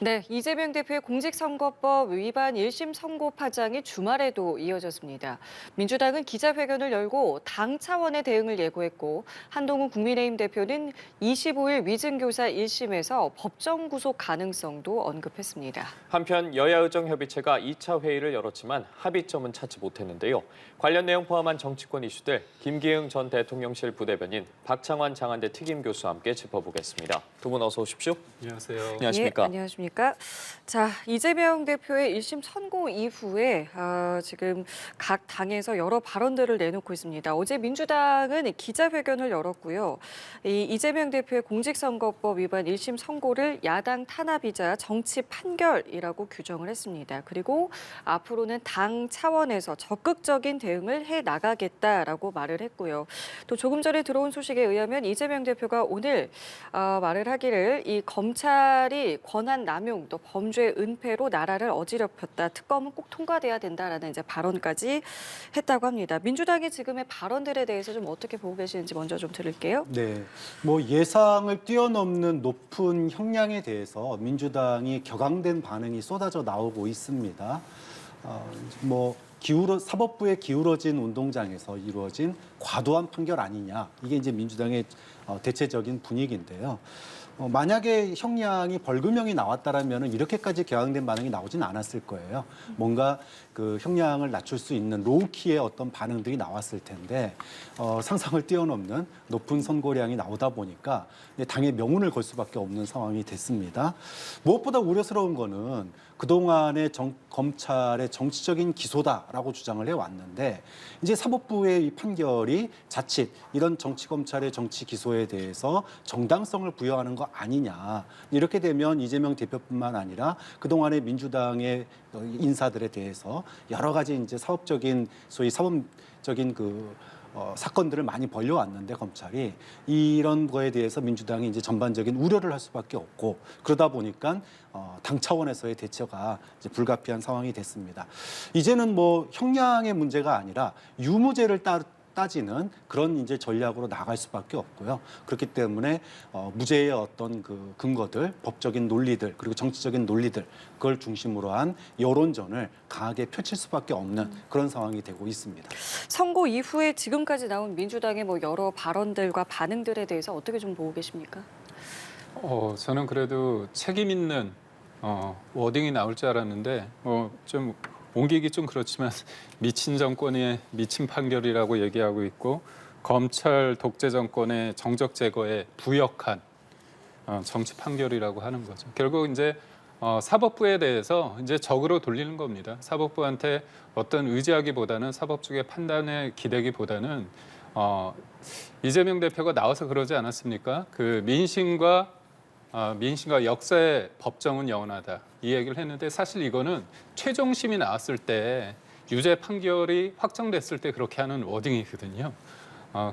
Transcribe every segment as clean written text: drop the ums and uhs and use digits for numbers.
네, 이재명 대표의 공직선거법 위반 1심 선고 파장이 주말에도 이어졌습니다. 민주당은 기자회견을 열고 당 차원의 대응을 예고했고 한동훈 국민의힘 대표는 25일 위증교사 1심에서 법정 구속 가능성도 언급했습니다. 한편 여야 의정협의체가 2차 회의를 열었지만 합의점은 찾지 못했는데요. 관련 내용 포함한 정치권 이슈들 김기흥 전 대통령실 부대변인 박창환 장한대 특임교수와 함께 짚어보겠습니다. 두 분 어서 오십시오. 안녕하세요. 안녕하십니까. 예, 안녕하십니까. 자, 이재명 대표의 1심 선고 이후에 지금 각 당에서 여러 발언들을 내놓고 있습니다. 어제 민주당은 기자회견을 열었고요. 이재명 대표의 공직선거법 위반 1심 선고를 야당 탄압이자 정치 판결이라고 규정을 했습니다. 그리고 앞으로는 당 차원에서 적극적인 대응을 해 나가겠다라고 말을 했고요. 또 조금 전에 들어온 소식에 의하면 이재명 대표가 오늘 말을 하기를 이 검찰이 권한 남용 또 범죄 은폐로 나라를 어지럽혔다. 특검은 꼭 통과돼야 된다라는 이제 발언까지 했다고 합니다. 민주당의 지금의 발언들에 대해서 좀 어떻게 보고 계시는지 먼저 좀 들을게요. 네, 뭐 예상을 뛰어넘는 높은 형량에 대해서 민주당이 격앙된 반응이 쏟아져 나오고 있습니다. 사법부에 기울어진 운동장에서 이루어진 과도한 판결 아니냐, 이게 이제 민주당의 대체적인 분위기인데요. 만약에 형량이 벌금형이 나왔다라면 이렇게까지 격앙된 반응이 나오진 않았을 거예요. 뭔가 그 형량을 낮출 수 있는 로우키의 어떤 반응들이 나왔을 텐데 상상을 뛰어넘는 높은 선고량이 나오다 보니까 당의 명운을 걸 수밖에 없는 상황이 됐습니다. 무엇보다 우려스러운 거는 그동안의 검찰의 정치적인 기소다라고 주장을 해왔는데 이제 사법부의 이 판결이 자칫 이런 정치검찰의 정치 기소에 대해서 정당성을 부여하는 거 아니냐. 이렇게 되면 이재명 대표뿐만 아니라 그동안의 민주당의 인사들에 대해서 여러 가지 이제 사법적인 소위 사법적인 사건들을 많이 벌려왔는데 검찰이 이런 거에 대해서 민주당이 이제 전반적인 우려를 할 수밖에 없고 그러다 보니까 당 차원에서의 대처가 이제 불가피한 상황이 됐습니다. 이제는 뭐 형량의 문제가 아니라 유무죄를 따지는 그런 이제 전략으로 나갈 수밖에 없고요. 그렇기 때문에 무죄의 어떤 그 근거들, 법적인 논리들, 그리고 정치적인 논리들 그걸 중심으로 한 여론전을 강하게 펼칠 수밖에 없는 그런 상황이 되고 있습니다. 선고 이후에 지금까지 나온 민주당의 뭐 여러 발언들과 반응들에 대해서 어떻게 좀 보고 계십니까? 저는 그래도 책임 있는 워딩이 나올 줄 알았는데 좀 옮기기 좀 그렇지만 미친 정권의 미친 판결이라고 얘기하고 있고 검찰 독재 정권의 정적 제거에 부역한 정치 판결이라고 하는 거죠. 결국 이제 사법부에 대해서 이제 적으로 돌리는 겁니다. 사법부한테 어떤 의지하기보다는 사법 쪽의 판단에 기대기보다는 이재명 대표가 나와서 그러지 않았습니까? 그 민심과 역사의 법정은 영원하다 이 얘기를 했는데 사실 이거는 최종심이 나왔을 때 유죄 판결이 확정됐을 때 그렇게 하는 워딩이거든요.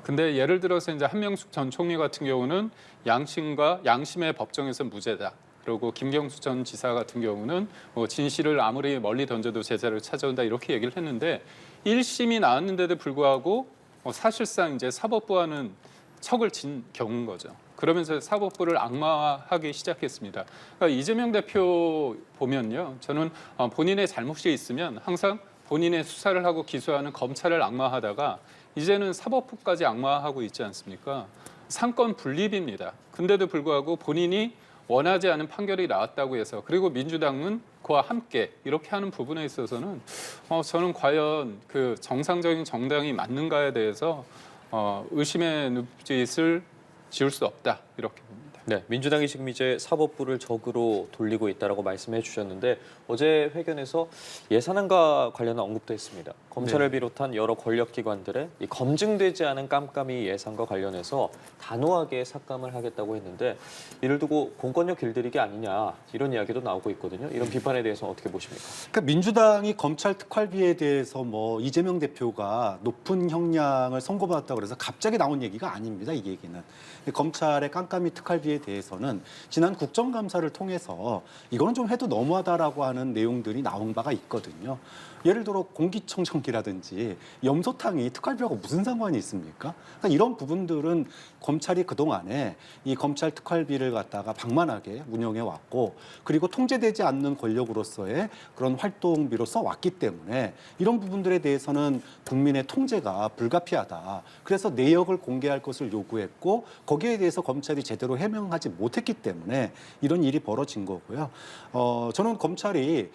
근데 예를 들어서 이제 한명숙 전 총리 같은 경우는 양심의 법정에서 무죄다. 그리고 김경수 전 지사 같은 경우는 뭐 진실을 아무리 멀리 던져도 제자를 찾아온다 이렇게 얘기를 했는데 1심이 나왔는데도 불구하고 사실상 이제 사법부와는 척을 진 경우인 거죠. 그러면서 사법부를 악마화하기 시작했습니다. 그러니까 이재명 대표 보면요, 저는 본인의 잘못이 있으면 항상 본인의 수사를 하고 기소하는 검찰을 악마하다가 이제는 사법부까지 악마하고 있지 않습니까? 상권 분립입니다. 근데도 불구하고 본인이 원하지 않은 판결이 나왔다고 해서 그리고 민주당은 그와 함께 이렇게 하는 부분에 있어서는 저는 과연 그 정상적인 정당이 맞는가에 대해서 의심의 눈짓을 지울 수 없다 이렇게 봅니다. 네, 민주당이 지금 이제 사법부를 적으로 돌리고 있다라고 말씀해 주셨는데 어제 회견에서 예산안과 관련한 언급도 했습니다. 검찰을 비롯한 여러 권력기관들의 이 검증되지 않은 깜깜이 예산과 관련해서 단호하게 삭감을 하겠다고 했는데 이를 두고 공권력 길들이기 아니냐 이런 이야기도 나오고 있거든요. 이런 비판에 대해서 어떻게 보십니까? 그러니까 민주당이 검찰 특활비에 대해서 뭐 이재명 대표가 높은 형량을 선고받았다고 그래서 갑자기 나온 얘기가 아닙니다. 이 얘기는 검찰의 깜깜이 특활비에 부분에 대해서는 지난 국정감사를 통해서 이거는 좀 해도 너무하다라고 하는 내용들이 나온 바가 있거든요. 예를 들어 공기청정기라든지 염소탕이 특활비하고 무슨 상관이 있습니까? 그러니까 이런 부분들은 검찰이 그동안에 이 검찰 특활비를 갖다가 방만하게 운영해 왔고 그리고 통제되지 않는 권력으로서의 그런 활동비로 써왔기 때문에 이런 부분들에 대해서는 국민의 통제가 불가피하다. 그래서 내역을 공개할 것을 요구했고 거기에 대해서 검찰이 제대로 해명하지 못했기 때문에 이런 일이 벌어진 거고요. 저는 검찰이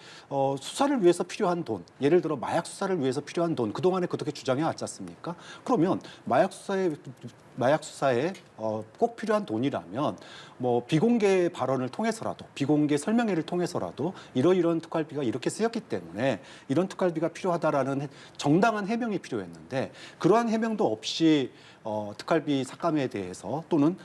수사를 위해서 필요한 돈, 예를 들어 마약 수사를 위해서 필요한 돈, 그동안에 그렇게 주장해 왔지 않습니까? 그러면 마약 수사에 꼭 필요한 돈이라면 뭐 비공개 발언을 통해서라도 비공개 설명회를 통해서라도 이러이러한 특활비가 이렇게 쓰였기 때문에 이런 특활비가 필요하다라는 정당한 해명이 필요했는데 그러한 해명도 없이 특활비 삭감에 대해서 또는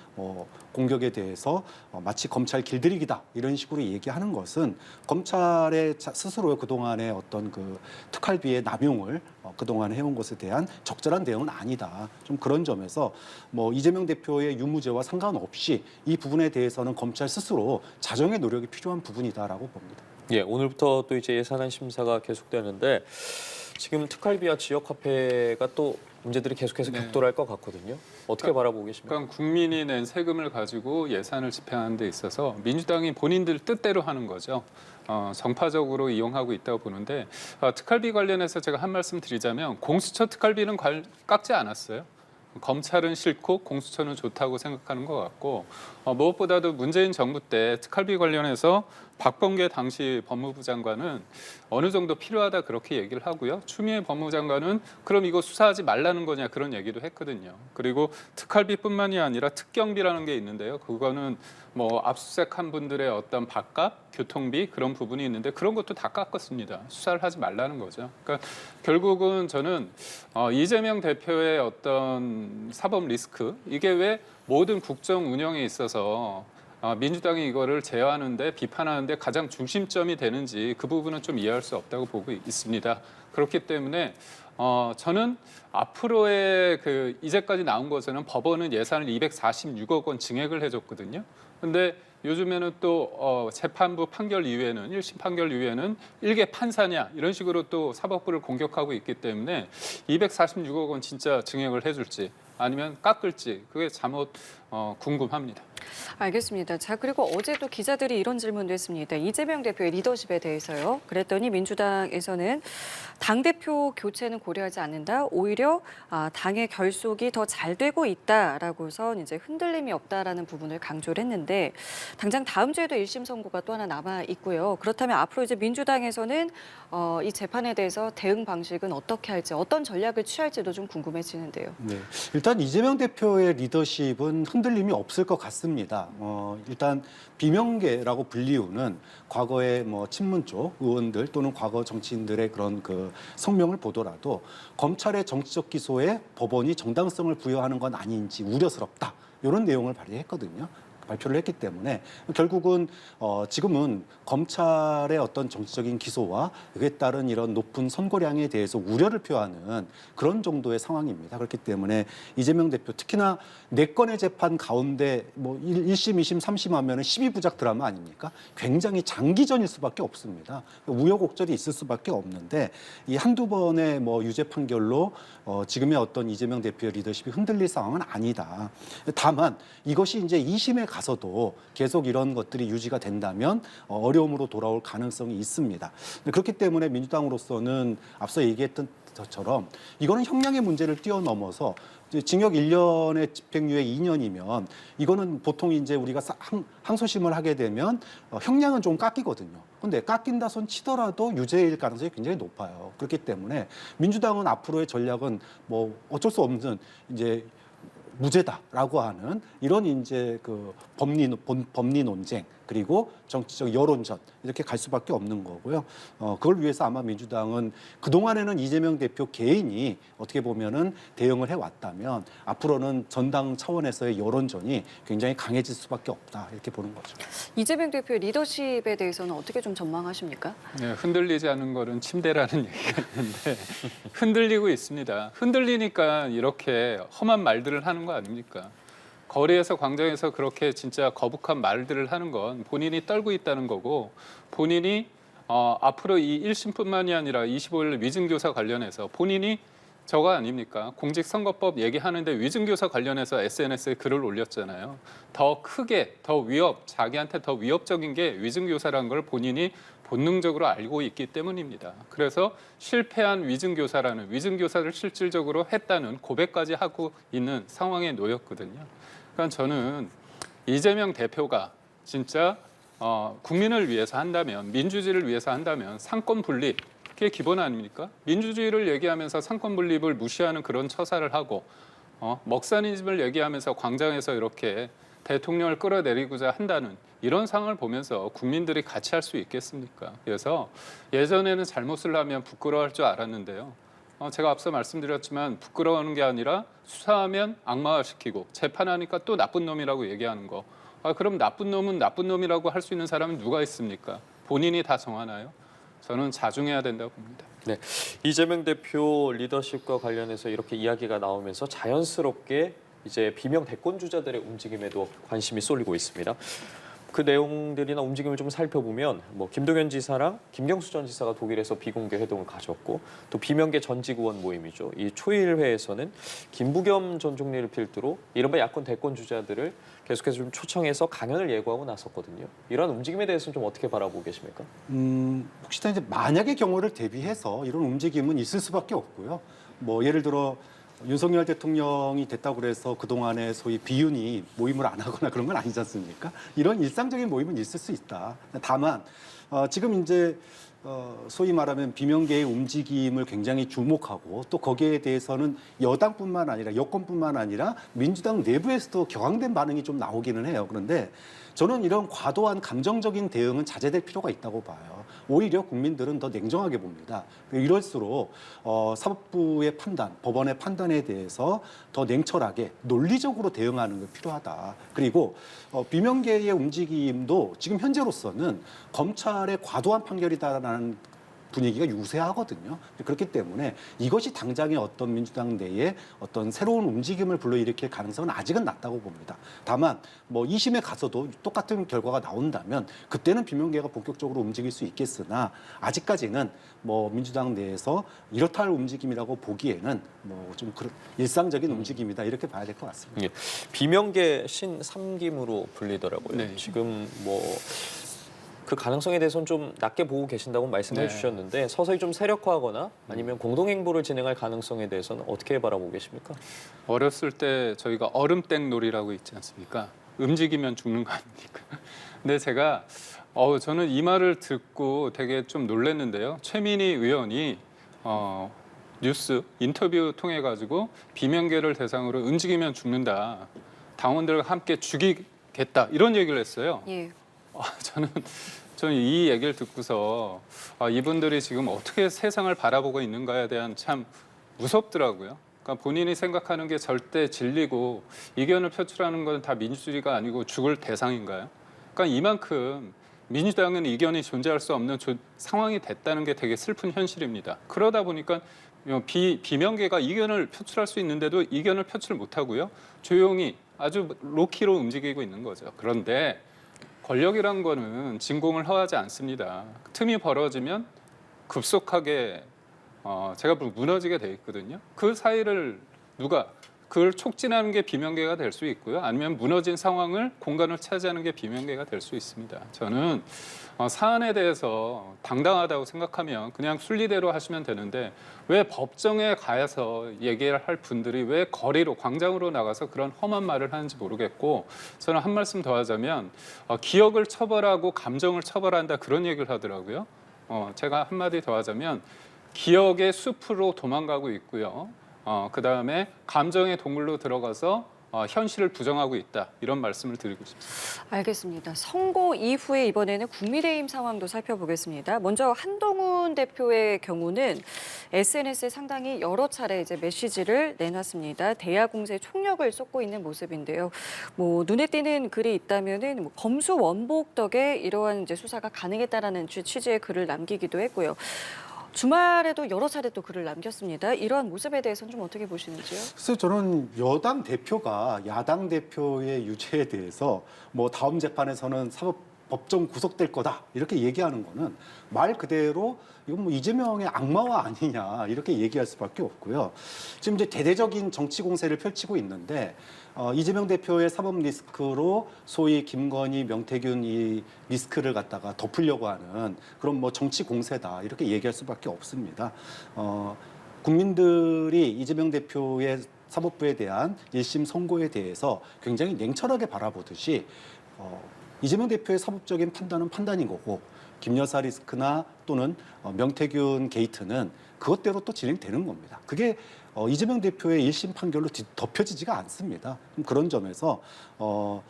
공격에 대해서 마치 검찰 길들이기다 이런 식으로 얘기하는 것은 검찰의 스스로 그동안의 어떤 그 특활비의 남용을 그동안 해온 것에 대한 적절한 대응은 아니다. 좀 그런 점에서 뭐 이재명 대표의 유무죄와 상관없이 이 부분에 대해서는 검찰 스스로 자정의 노력이 필요한 부분이다라고 봅니다. 예, 오늘부터 또 이제 예산안 심사가 계속되는데 지금 특활비와 지역화폐가 또 문제들이 계속해서 네. 격돌할 것 같거든요. 어떻게 바라보고 계십니까? 그러니까 국민이 낸 세금을 가지고 예산을 집행하는 데 있어서 민주당이 본인들 뜻대로 하는 거죠. 정파적으로 이용하고 있다고 보는데 특활비 관련해서 제가 한 말씀 드리자면 공수처 특활비는 깎지 않았어요. 검찰은 싫고 공수처는 좋다고 생각하는 것 같고 무엇보다도 문재인 정부 때 특활비 관련해서 박범계 당시 법무부 장관은 어느 정도 필요하다 그렇게 얘기를 하고요. 추미애 법무부 장관은 그럼 이거 수사하지 말라는 거냐 그런 얘기도 했거든요. 그리고 특활비뿐만이 아니라 특경비라는 게 있는데요. 그거는 뭐 압수수색한 분들의 어떤 밥값, 교통비 그런 부분이 있는데 그런 것도 다 깎았습니다. 수사를 하지 말라는 거죠. 그러니까 결국은 저는 이재명 대표의 어떤 사법 리스크 이게 왜 모든 국정 운영에 있어서 민주당이 이거를 제어하는데 비판하는데 가장 중심점이 되는지 그 부분은 좀 이해할 수 없다고 보고 있습니다. 그렇기 때문에 저는 앞으로의 그 이제까지 나온 것에는 법원은 예산을 246억 원 증액을 해줬거든요. 근데 요즘에는 또 재판부 판결 이후에는 1심 판결 이후에는 일개 판사냐 이런 식으로 또 사법부를 공격하고 있기 때문에 246억 원 진짜 증액을 해줄지 아니면 깎을지 그게 잠옷 궁금합니다. 알겠습니다. 자, 그리고 어제도 기자들이 이런 질문도 했습니다. 이재명 대표의 리더십에 대해서요. 그랬더니 민주당에서는 당대표 교체는 고려하지 않는다. 오히려 당의 결속이 더 잘 되고 있다라고선 이제 흔들림이 없다라는 부분을 강조를 했는데 당장 다음 주에도 1심 선고가 또 하나 남아 있고요. 그렇다면 앞으로 이제 민주당에서는 이 재판에 대해서 대응 방식은 어떻게 할지 어떤 전략을 취할지도 좀 궁금해지는데요. 네. 일단 이재명 대표의 리더십은 흔들림이 없을 것 같습니다. 일단 비명계라고 불리우는 과거의 뭐 친문 쪽 의원들 또는 과거 정치인들의 그런 그 성명을 보더라도 검찰의 정치적 기소에 법원이 정당성을 부여하는 건 아닌지 우려스럽다. 이런 내용을 발표를 했기 때문에 결국은 지금은 검찰의 어떤 정치적인 기소와 그에 따른 이런 높은 선고량에 대해서 우려를 표하는 그런 정도의 상황입니다. 그렇기 때문에 이재명 대표 특히나 4건의 재판 가운데 뭐 1심, 2심, 3심 하면은 12부작 드라마 아닙니까? 굉장히 장기전일 수밖에 없습니다. 우여곡절이 있을 수밖에 없는데 이 한두 번의 뭐 유죄 판결로 지금의 어떤 이재명 대표의 리더십이 흔들릴 상황은 아니다. 다만 이것이 이제 2심에 가서도 계속 이런 것들이 유지가 된다면 어려움으로 돌아올 가능성이 있습니다. 그렇기 때문에 민주당으로서는 앞서 얘기했던 것처럼 이거는 형량의 문제를 뛰어넘어서 징역 1년에 집행유예 2년이면 이거는 보통 이제 우리가 항소심을 하게 되면 형량은 좀 깎이거든요. 근데 깎인다 손 치더라도 유죄일 가능성이 굉장히 높아요. 그렇기 때문에 민주당은 앞으로의 전략은 뭐 어쩔 수 없는 이제 무죄다라고 하는 이런 이제 그 법리 논쟁 그리고 정치적 여론전 이렇게 갈 수밖에 없는 거고요. 그걸 위해서 아마 민주당은 그동안에는 이재명 대표 개인이 어떻게 보면은 대응을 해왔다면 앞으로는 전당 차원에서의 여론전이 굉장히 강해질 수밖에 없다 이렇게 보는 거죠. 이재명 대표의 리더십에 대해서는 어떻게 좀 전망하십니까? 네, 흔들리지 않는 거는 침대라는 얘기가 있는데 흔들리고 있습니다. 흔들리니까 이렇게 험한 말들을 하는 거 아닙니까? 거리에서 광장에서 그렇게 진짜 거북한 말들을 하는 건 본인이 떨고 있다는 거고 본인이 앞으로 이 1심뿐만이 아니라 25일 위증교사 관련해서 본인이 저거 아닙니까? 공직선거법 얘기하는데 위증교사 관련해서 SNS에 글을 올렸잖아요. 더 크게, 자기한테 더 위협적인 게 위증교사라는 걸 본인이 본능적으로 알고 있기 때문입니다. 그래서 실패한 위증교사를 실질적으로 했다는 고백까지 하고 있는 상황에 놓였거든요. 그러니까 저는 이재명 대표가 진짜 국민을 위해서 한다면, 민주주의를 위해서 한다면 상권 분립, 그게 기본 아닙니까? 민주주의를 얘기하면서 상권 분립을 무시하는 그런 처사를 하고 먹사니즘을 얘기하면서 광장에서 이렇게 대통령을 끌어내리고자 한다는 이런 상황을 보면서 국민들이 같이 할 수 있겠습니까? 그래서 예전에는 잘못을 하면 부끄러워할 줄 알았는데요. 제가 앞서 말씀드렸지만 부끄러워하는 게 아니라 수사하면 악마화시키고 재판하니까 또 나쁜 놈이라고 얘기하는 거. 그럼 나쁜 놈은 나쁜 놈이라고 할 수 있는 사람은 누가 있습니까? 본인이 다 정하나요? 저는 자중해야 된다고 봅니다. 네, 이재명 대표 리더십과 관련해서 이렇게 이야기가 나오면서 자연스럽게 이제 비명 대권 주자들의 움직임에도 관심이 쏠리고 있습니다. 그 내용들이나 움직임을 좀 살펴보면 김동연 지사랑 김경수 전 지사가 독일에서 비공개 회동을 가졌고 또 비명계 전직의원 모임이죠. 이 초일회에서는 김부겸 전 총리를 필두로 이른바 야권 대권 주자들을 계속해서 좀 초청해서 강연을 예고하고 나섰거든요. 이런 움직임에 대해서는 좀 어떻게 바라보고 계십니까? 혹시나 이제 만약의 경우를 대비해서 이런 움직임은 있을 수밖에 없고요. 예를 들어 윤석열 대통령이 됐다고 그래서 그동안에 소위 비윤이 모임을 안 하거나 그런 건 아니지 않습니까? 이런 일상적인 모임은 있을 수 있다. 다만 지금 이제 소위 말하면 비명계의 움직임을 굉장히 주목하고 또 거기에 대해서는 여당뿐만 아니라 여권뿐만 아니라 민주당 내부에서도 격앙된 반응이 좀 나오기는 해요. 그런데 저는 이런 과도한 감정적인 대응은 자제될 필요가 있다고 봐요. 오히려 국민들은 더 냉정하게 봅니다. 이럴수록 사법부의 판단, 법원의 판단에 대해서 더 냉철하게 논리적으로 대응하는 게 필요하다. 그리고 비명계의 움직임도 지금 현재로서는 검찰의 과도한 판결이다라는 분위기가 유세하거든요. 그렇기 때문에 이것이 당장의 어떤 민주당 내에 어떤 새로운 움직임을 불러일으킬 가능성은 아직은 낮다고 봅니다. 다만 2심에 가서도 똑같은 결과가 나온다면 그때는 비명계가 본격적으로 움직일 수 있겠으나 아직까지는 민주당 내에서 이렇다 할 움직임이라고 보기에는 좀 일상적인 움직임이다 이렇게 봐야 될 것 같습니다. 예, 비명계 신삼김으로 불리더라고요. 네. 지금 그 가능성에 대해서는 좀 낮게 보고 계신다고 말씀해 주셨는데 서서히 좀 세력화하거나 아니면 공동행보를 진행할 가능성에 대해서는 어떻게 바라보고 계십니까? 어렸을 때 저희가 얼음땡 놀이라고 있지 않습니까? 움직이면 죽는 거 아닙니까? 근데 제가 저는 이 말을 듣고 되게 좀 놀랐는데요. 최민희 의원이 뉴스 인터뷰 통해 가지고 비명계를 대상으로 움직이면 죽는다. 당원들과 함께 죽이겠다. 이런 얘기를 했어요. 예. 저는 이 얘기를 듣고서 이분들이 지금 어떻게 세상을 바라보고 있는가에 대한 참 무섭더라고요. 그러니까 본인이 생각하는 게 절대 진리고 이견을 표출하는 건 다 민주주의가 아니고 죽을 대상인가요? 그러니까 이만큼 민주당은 이견이 존재할 수 없는 상황이 됐다는 게 되게 슬픈 현실입니다. 그러다 보니까 비명계가 이견을 표출할 수 있는데도 이견을 표출 못하고요. 조용히 아주 로키로 움직이고 있는 거죠. 그런데 권력이란 거는 진공을 허하지 않습니다. 틈이 벌어지면 급속하게 제가 무너지게 돼 있거든요. 그 사이를 그걸 촉진하는 게 비명계가 될 수 있고요. 아니면 무너진 상황을 공간을 차지하는 게 비명계가 될 수 있습니다. 저는 사안에 대해서 당당하다고 생각하면 그냥 순리대로 하시면 되는데 왜 법정에 가서 얘기를 할 분들이 왜 거리로 광장으로 나가서 그런 험한 말을 하는지 모르겠고 저는 한 말씀 더 하자면 기억을 처벌하고 감정을 처벌한다 그런 얘기를 하더라고요. 제가 한마디 더 하자면 기억의 숲으로 도망가고 있고요. 그다음에 감정의 동굴로 들어가서 현실을 부정하고 있다. 이런 말씀을 드리고 싶습니다. 알겠습니다. 선거 이후에 이번에는 국민의힘 상황도 살펴보겠습니다. 먼저 한동훈 대표의 경우는 SNS에 상당히 여러 차례 이제 메시지를 내놨습니다. 대야 공세에 총력을 쏟고 있는 모습인데요. 눈에 띄는 글이 있다면은 검수 원복 덕에 이러한 이제 수사가 가능했다라는 취지의 글을 남기기도 했고요. 주말에도 여러 차례 또 글을 남겼습니다. 이러한 모습에 대해서는 좀 어떻게 보시는지요? 그래서 저는 여당 대표가 야당 대표의 유죄에 대해서 뭐 다음 재판에서는 법정 구속될 거다 이렇게 얘기하는 거는 말 그대로 이건 뭐 이재명의 악마화 아니냐 이렇게 얘기할 수밖에 없고요. 지금 이제 대대적인 정치 공세를 펼치고 있는데 이재명 대표의 사법 리스크로 소위 김건희, 명태균 이 리스크를 갖다가 덮으려고 하는 그런 뭐 정치 공세다 이렇게 얘기할 수밖에 없습니다. 국민들이 이재명 대표의 사법부에 대한 1심 선고에 대해서 굉장히 냉철하게 바라보듯이 이재명 대표의 사법적인 판단은 판단인 거고 김 여사 리스크나 또는 명태균 게이트는 그것대로 또 진행되는 겁니다. 그게 이재명 대표의 1심 판결로 덮여지지가 않습니다. 그런 점에서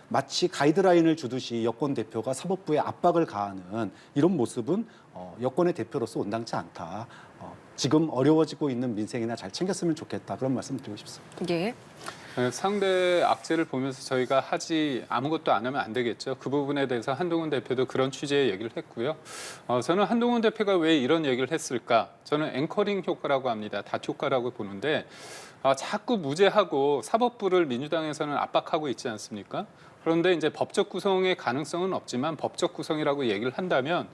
마치 가이드라인을 주듯이 여권 대표가 사법부에 압박을 가하는 이런 모습은 여권의 대표로서 온당치 않다. 지금 어려워지고 있는 민생이나 잘 챙겼으면 좋겠다. 그런 말씀 드리고 싶습니다. 예. 상대 악재를 보면서 저희가 아무것도 안 하면 안 되겠죠. 그 부분에 대해서 한동훈 대표도 그런 취지의 얘기를 했고요. 저는 한동훈 대표가 왜 이런 얘기를 했을까? 저는 앵커링 효과라고 합니다. 닷 효과라고 보는데 자꾸 무죄하고 사법부를 민주당에서는 압박하고 있지 않습니까? 그런데 이제 법적 구성의 가능성은 없지만 법적 구성이라고 얘기를 한다면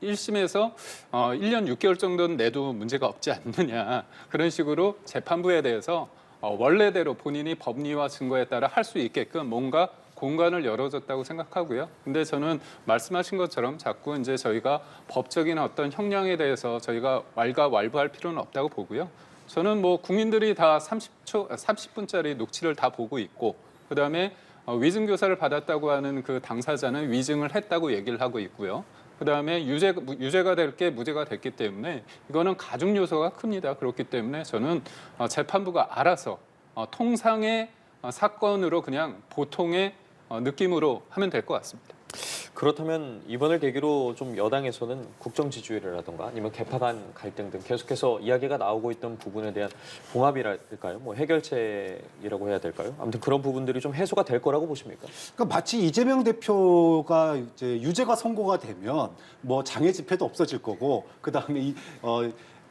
1심에서 1년 6개월 정도는 내도 문제가 없지 않느냐. 그런 식으로 재판부에 대해서 원래대로 본인이 법리와 증거에 따라 할 수 있게끔 뭔가 공간을 열어줬다고 생각하고요. 근데 저는 말씀하신 것처럼 자꾸 이제 저희가 법적인 어떤 형량에 대해서 저희가 왈가왈부할 필요는 없다고 보고요. 저는 뭐 국민들이 다 30분짜리 녹취를 다 보고 있고 그다음에 위증 교사를 받았다고 하는 그 당사자는 위증을 했다고 얘기를 하고 있고요. 그다음에 유죄가 될 게 무죄가 됐기 때문에 이거는 가중 요소가 큽니다. 그렇기 때문에 저는 재판부가 알아서 통상의 사건으로 그냥 보통의 느낌으로 하면 될 것 같습니다. 그렇다면 이번을 계기로 좀 여당에서는 국정 지지율이라든가 아니면 개파 간 갈등 등 계속해서 이야기가 나오고 있던 부분에 대한 봉합이랄까요? 뭐 해결책이라고 해야 될까요? 아무튼 그런 부분들이 좀 해소가 될 거라고 보십니까? 그러니까 마치 이재명 대표가 이제 유죄가 선고가 되면 뭐 장애 집회도 없어질 거고 그다음에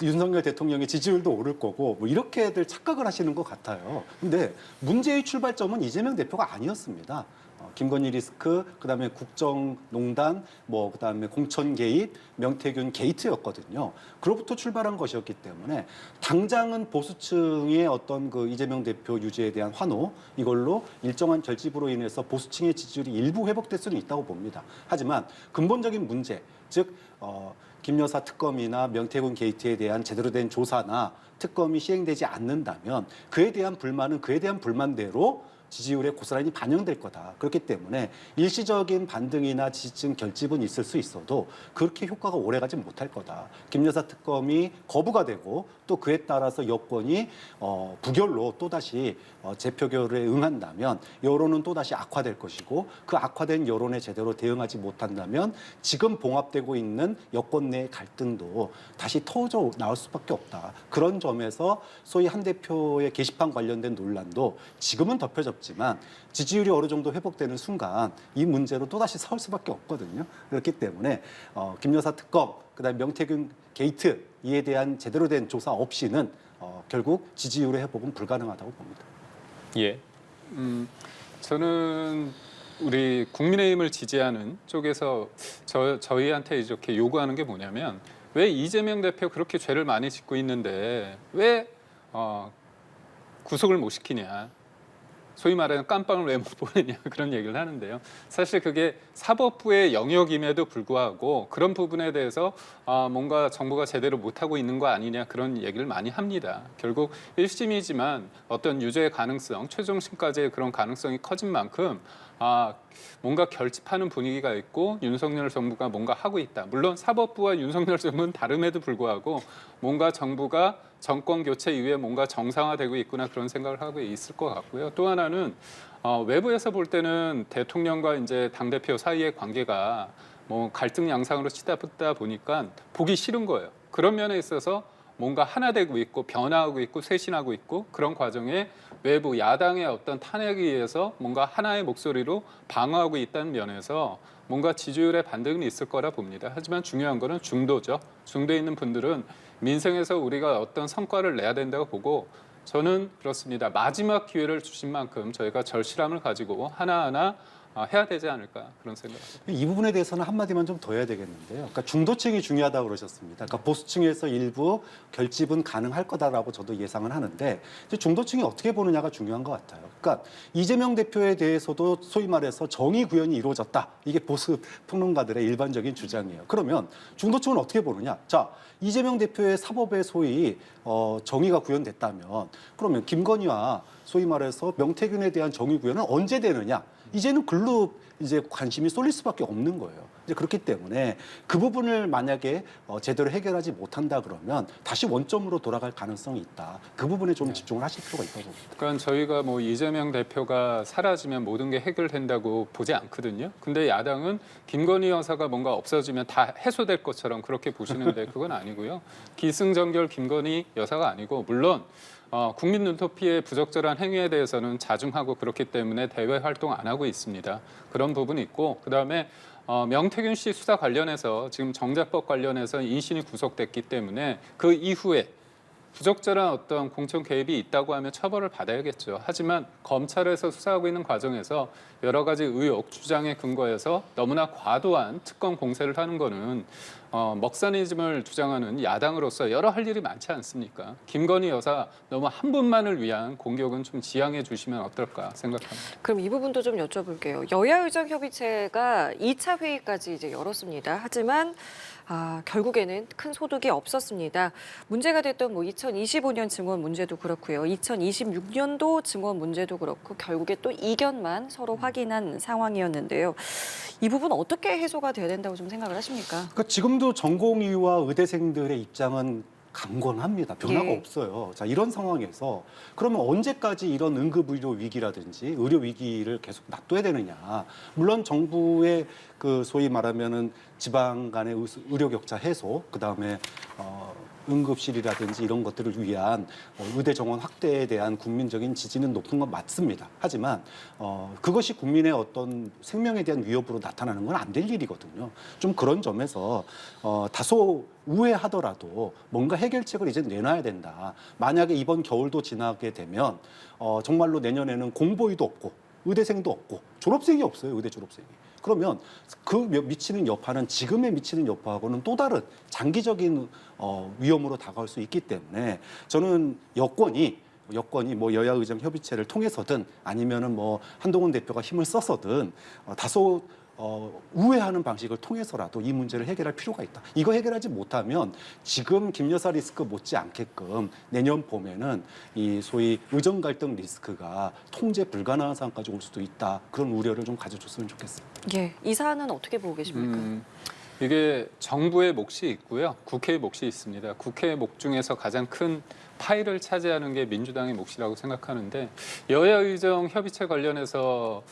윤석열 대통령의 지지율도 오를 거고 뭐 이렇게들 착각을 하시는 것 같아요. 근데 문제의 출발점은 이재명 대표가 아니었습니다. 김건희 리스크, 그다음에 국정농단, 뭐 그다음에 공천 개입, 명태균 게이트였거든요. 그로부터 출발한 것이었기 때문에 당장은 보수층의 어떤 그 이재명 대표 유죄에 대한 환호 이걸로 일정한 결집으로 인해서 보수층의 지지율이 일부 회복될 수는 있다고 봅니다. 하지만 근본적인 문제, 즉 김 여사 특검이나 명태균 게이트에 대한 제대로 된 조사나 특검이 시행되지 않는다면 그에 대한 불만은 그에 대한 불만대로 지지율에 고스란히 반영될 거다. 그렇기 때문에 일시적인 반등이나 지지층 결집은 있을 수 있어도 그렇게 효과가 오래가지 못할 거다. 김 여사 특검이 거부가 되고 또 그에 따라서 여권이 부결로 또다시 재표결에 응한다면 여론은 또다시 악화될 것이고 그 악화된 여론에 제대로 대응하지 못한다면 지금 봉합되고 있는 여권 내 갈등도 다시 터져 나올 수밖에 없다. 그런 점에서 소위 한 대표의 게시판 관련된 논란도 지금은 덮여졌지만 지지율이 어느 정도 회복되는 순간 이 문제로 또다시 서울 수밖에 없거든요. 그렇기 때문에 김 여사 특검, 그다음에 명태균 게이트 이에 대한 제대로 된 조사 없이는 결국 지지율의 회복은 불가능하다고 봅니다. 예. 저는 우리 국민의힘을 지지하는 쪽에서 저희한테 이렇게 요구하는 게 뭐냐면 왜 이재명 대표 그렇게 죄를 많이 짓고 있는데 왜 구속을 못 시키냐. 소위 말하는 깜빵을 왜 못 보느냐 그런 얘기를 하는데요. 사실 그게 사법부의 영역임에도 불구하고 그런 부분에 대해서 뭔가 정부가 제대로 못하고 있는 거 아니냐 그런 얘기를 많이 합니다. 결국 1심이지만 어떤 유죄의 가능성, 최종심까지의 그런 가능성이 커진 만큼 뭔가 결집하는 분위기가 있고 윤석열 정부가 뭔가 하고 있다. 물론 사법부와 윤석열 정부는 다름에도 불구하고 뭔가 정부가 정권 교체 이후에 뭔가 정상화되고 있구나 그런 생각을 하고 있을 것 같고요. 또 하나는 외부에서 볼 때는 대통령과 이제 당대표 사이의 관계가 뭐 갈등 양상으로 치닫다 보니까 보기 싫은 거예요. 그런 면에 있어서 뭔가 하나 되고 있고 변화하고 있고 쇄신하고 있고 그런 과정에 외부 야당의 어떤 탄핵에 의해서 뭔가 하나의 목소리로 방어하고 있다는 면에서 뭔가 지지율의 반등은 있을 거라 봅니다. 하지만 중요한 거는 중도죠. 중도에 있는 분들은 민생에서 우리가 어떤 성과를 내야 된다고 보고 저는 그렇습니다. 마지막 기회를 주신 만큼 저희가 절실함을 가지고 하나하나 해야 되지 않을까 그런 생각입니다. 이 부분에 대해서는 한마디만 좀 더 해야 되겠는데요. 그러니까 중도층이 중요하다고 그러셨습니다. 그러니까 보수층에서 일부 결집은 가능할 거다라고 저도 예상을 하는데 이제 중도층이 어떻게 보느냐가 중요한 것 같아요. 그러니까 이재명 대표에 대해서도 소위 말해서 정의 구현이 이루어졌다. 이게 보수 평론가들의 일반적인 주장이에요. 그러면 중도층은 어떻게 보느냐? 자, 이재명 대표의 사법에 소위 정의가 구현됐다면 그러면 김건희와 소위 말해서 명태균에 대한 정의 구현은 언제 되느냐? 이제는 글로 이제 관심이 쏠릴 수밖에 없는 거예요. 이제 그렇기 때문에 그 부분을 만약에 제대로 해결하지 못한다 그러면 다시 원점으로 돌아갈 가능성이 있다. 그 부분에 좀 집중을 하실 필요가 있다고 봅니다. 그러니까 저희가 뭐 이재명 대표가 사라지면 모든 게 해결된다고 보지 않거든요. 근데 야당은 김건희 여사가 뭔가 없어지면 다 해소될 것처럼 그렇게 보시는데 그건 아니고요. 기승전결 김건희 여사가 아니고 물론 국민 눈높이의 부적절한 행위에 대해서는 자중하고 그렇기 때문에 대외 활동 안 하고 있습니다. 그런 부분이 있고 그다음에 명태균 씨 수사 관련해서 지금 정자법 관련해서 인신이 구속됐기 때문에 그 이후에 부적절한 어떤 공천 개입이 있다고 하면 처벌을 받아야겠죠. 하지만 검찰에서 수사하고 있는 과정에서 여러 가지 의혹, 주장에 근거해서 너무나 과도한 특검 공세를 하는 거는 먹사니즘을 주장하는 야당으로서 여러 할 일이 많지 않습니까? 김건희 여사 너무 한 분만을 위한 공격은 좀 지양해 주시면 어떨까 생각합니다. 그럼 이 부분도 좀 여쭤볼게요. 여야의정협의체가 2차 회의까지 이제 열었습니다. 하지만 결국에는 큰 소득이 없었습니다. 문제가 됐던 뭐 2025년 증원 문제도 그렇고요. 2026년도 증원 문제도 그렇고 결국에 또 이견만 서로 확인한 상황이었는데요. 이 부분 어떻게 해소가 돼야 된다고 좀 생각을 하십니까? 그러니까 지금도 전공의와 의대생들의 입장은 강건합니다. 변화가 예. 없어요. 자, 이런 상황에서 그러면 언제까지 이런 응급의료 위기라든지 의료 위기를 계속 놔둬야 되느냐. 물론 정부의 그 소위 말하면은 지방 간의 의료 격차 해소, 그다음에 응급실이라든지 이런 것들을 위한 의대 정원 확대에 대한 국민적인 지지는 높은 건 맞습니다. 하지만 그것이 국민의 어떤 생명에 대한 위협으로 나타나는 건 안 될 일이거든요. 좀 그런 점에서 다소 우회하더라도 뭔가 해결책을 이제 내놔야 된다. 만약에 이번 겨울도 지나게 되면 정말로 내년에는 공보위도 없고 의대생도 없고 졸업생이 없어요. 의대 졸업생이. 그러면 그 미치는 여파는 지금에 미치는 여파하고는 또 다른 장기적인 위험으로 다가올 수 있기 때문에 저는 여권이 뭐 여야 의정 협의체를 통해서든 아니면은 뭐 한동훈 대표가 힘을 써서든 다소 우회하는 방식을 통해서라도 이 문제를 해결할 필요가 있다. 이거 해결하지 못하면 지금 김 여사 리스크 못지않게끔 내년 봄에는 이 소위 의정 갈등 리스크가 통제 불가능한 상황까지 올 수도 있다. 그런 우려를 좀 가져줬으면 좋겠습니다. 예, 이 사안은 어떻게 보고 계십니까? 이게 정부의 몫이 있고요. 국회의 몫이 있습니다. 국회의 몫 중에서 가장 큰 파일을 차지하는 게 민주당의 몫이라고 생각하는데 여야 의정 협의체 관련해서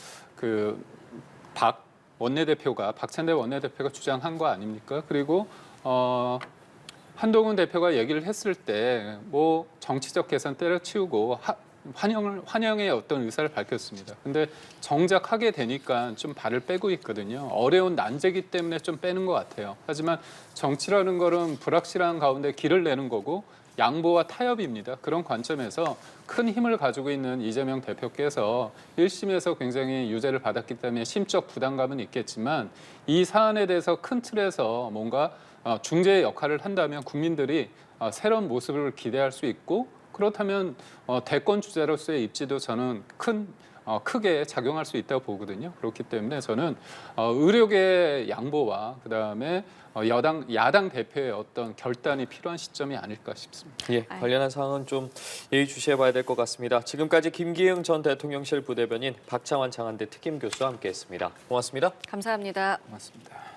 박찬대 원내대표가 주장한 거 아닙니까? 그리고 한동훈 대표가 얘기를 했을 때 뭐 정치적 계산 때려치우고 환영의 어떤 의사를 밝혔습니다. 근데 정작 하게 되니까 좀 발을 빼고 있거든요. 어려운 난제기 때문에 좀 빼는 것 같아요. 하지만 정치라는 거는 불확실한 가운데 길을 내는 거고 양보와 타협입니다. 그런 관점에서 큰 힘을 가지고 있는 이재명 대표께서 1심에서 굉장히 유죄를 받았기 때문에 심적 부담감은 있겠지만 이 사안에 대해서 큰 틀에서 뭔가 중재의 역할을 한다면 국민들이 새로운 모습을 기대할 수 있고 그렇다면 대권 주자로서의 입지도 저는 크게 작용할 수 있다고 보거든요. 그렇기 때문에 저는 의료계의 양보와 그다음에 야당 대표의 어떤 결단이 필요한 시점이 아닐까 싶습니다. 예, 관련한 사항은 좀 예의주시해봐야 될 것 같습니다. 지금까지 김기흥 전 대통령실 부대변인 박창환 장한대 특임교수와 함께했습니다. 고맙습니다. 감사합니다. 고맙습니다.